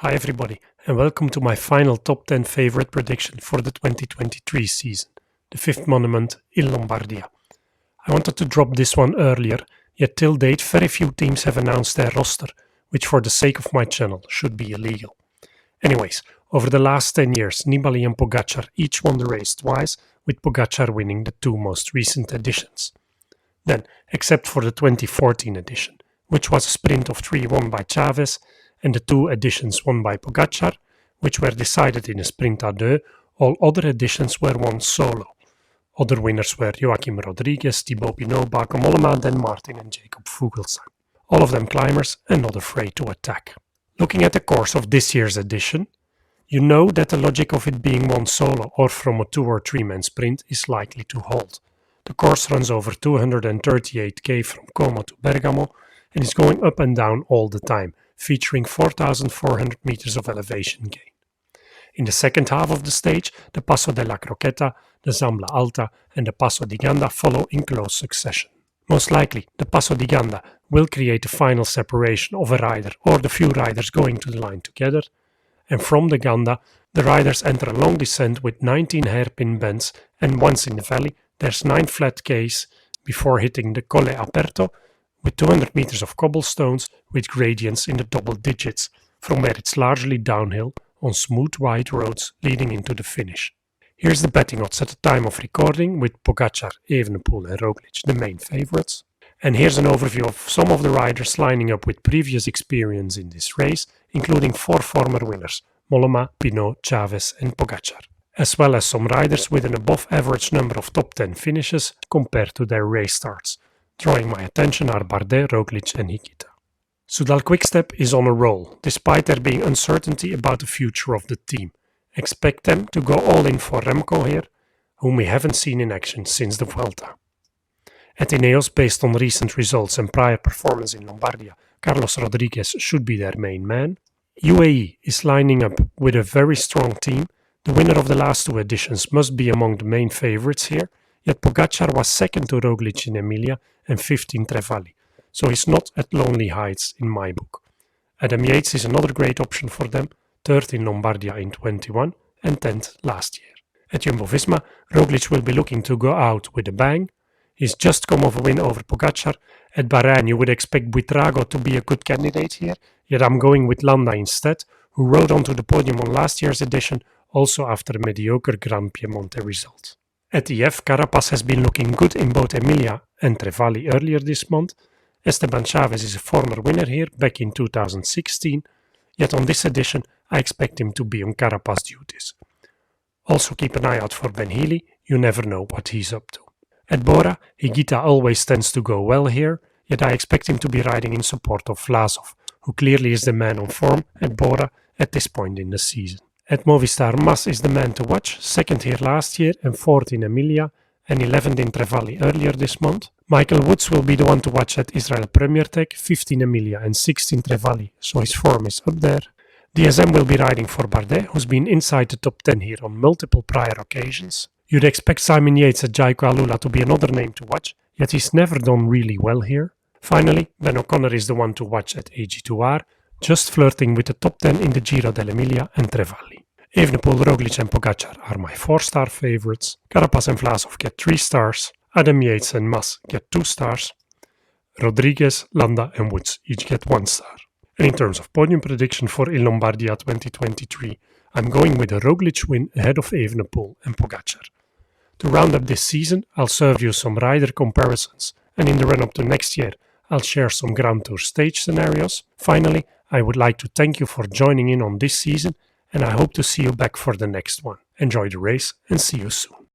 Hi everybody, and welcome to my final top 10 favorite prediction for the 2023 season, the fifth monument, Il Lombardia. I wanted to drop this one earlier, yet till date very few teams have announced their roster, which for the sake of my channel should be illegal. Anyways, over the last 10 years, Nibali and Pogačar each won the race twice, with Pogačar winning the two most recent editions. Then, except for the 2014 edition, which was a sprint of 3 won by Chaves, and the two editions won by Pogačar, which were decided in a sprint à deux, all other editions were won solo. Other winners were Joachim Rodriguez, Thibaut Pinot, Bauke Mollema, Dan Martin and Jacob Fuglsang. All of them climbers and not afraid to attack. Looking at the course of this year's edition, you know that the logic of it being won solo or from a 2 or 3 man sprint is likely to hold. The course runs over 238 km from Como to Bergamo and is going up and down all the time, featuring 4,400 meters of elevation gain. In the second half of the stage, the Passo della Croqueta, the Zambla Alta and the Passo di Ganda follow in close succession. Most likely, the Passo di Ganda will create a final separation of a rider or the few riders going to the line together, and from the Ganda, the riders enter a long descent with 19 hairpin bends, and once in the valley, there's 9 flat Ks before hitting the Colle Aperto, with 200 meters of cobblestones with gradients in the double digits, from where it's largely downhill on smooth wide roads leading into the finish. Here's the betting odds at the time of recording, with Pogačar, Evenepoel and Roglic the main favorites. And here's an overview of some of the riders lining up with previous experience in this race, including 4 former winners, Mollema, Pinot, Chaves and Pogačar, as well as some riders with an above average number of top 10 finishes compared to their race starts. Drawing my attention are Bardet, Roglic and Higuita. Soudal Quickstep is on a roll, despite there being uncertainty about the future of the team. Expect them to go all in for Remco here, whom we haven't seen in action since the Vuelta. At Ineos, based on recent results and prior performance in Lombardia, Carlos Rodriguez should be their main man. UAE is lining up with a very strong team. The winner of the last 2 editions must be among the main favourites here, yet Pogačar was second to Roglic in Emilia and 5th in Trevali, so he's not at lonely heights in my book. Adam Yates is another great option for them, 3rd in Lombardia in 21 and 10th last year. At Jumbo-Visma, Roglic will be looking to go out with a bang. He's just come off a win over Pogačar. At Bahrain, you would expect Buitrago to be a good candidate here, yet I'm going with Landa instead, who rode onto the podium on last year's edition, also after a mediocre Gran Piemonte result. At EF, Carapaz has been looking good in both Emilia and Trevali earlier this month. Esteban Chaves is a former winner here back in 2016, yet on this edition I expect him to be on Carapaz duties. Also keep an eye out for Ben Healy, you never know what he's up to. At Bora, Higuita always tends to go well here, yet I expect him to be riding in support of Vlasov, who clearly is the man on form at Bora at this point in the season. At Movistar, Mas is the man to watch, 2nd here last year and 4th in Emilia and 11th in Trevali earlier this month. Michael Woods will be the one to watch at Israel Premier Tech, 5th in Emilia and 6th in Trevali, so his form is up there. DSM will be riding for Bardet, who's been inside the top 10 here on multiple prior occasions. You'd expect Simon Yates at Jaiko Alula to be another name to watch, yet he's never done really well here. Finally, Ben O'Connor is the one to watch at AG2R, just flirting with the top 10 in the Giro dell'Emilia and Trevali. Evenepoel, Roglic and Pogačar are my 4-star favourites. Carapaz and Vlasov get 3 stars. Adam Yates and Mas get 2 stars. Rodriguez, Landa and Woods each get 1 star. And in terms of podium prediction for Il Lombardia 2023, I'm going with a Roglic win ahead of Evenepoel and Pogačar. To round up this season, I'll serve you some rider comparisons, and in the run-up to next year, I'll share some Grand Tour stage scenarios. Finally, I would like to thank you for joining in on this season, and I hope to see you back for the next one. Enjoy the race and see you soon.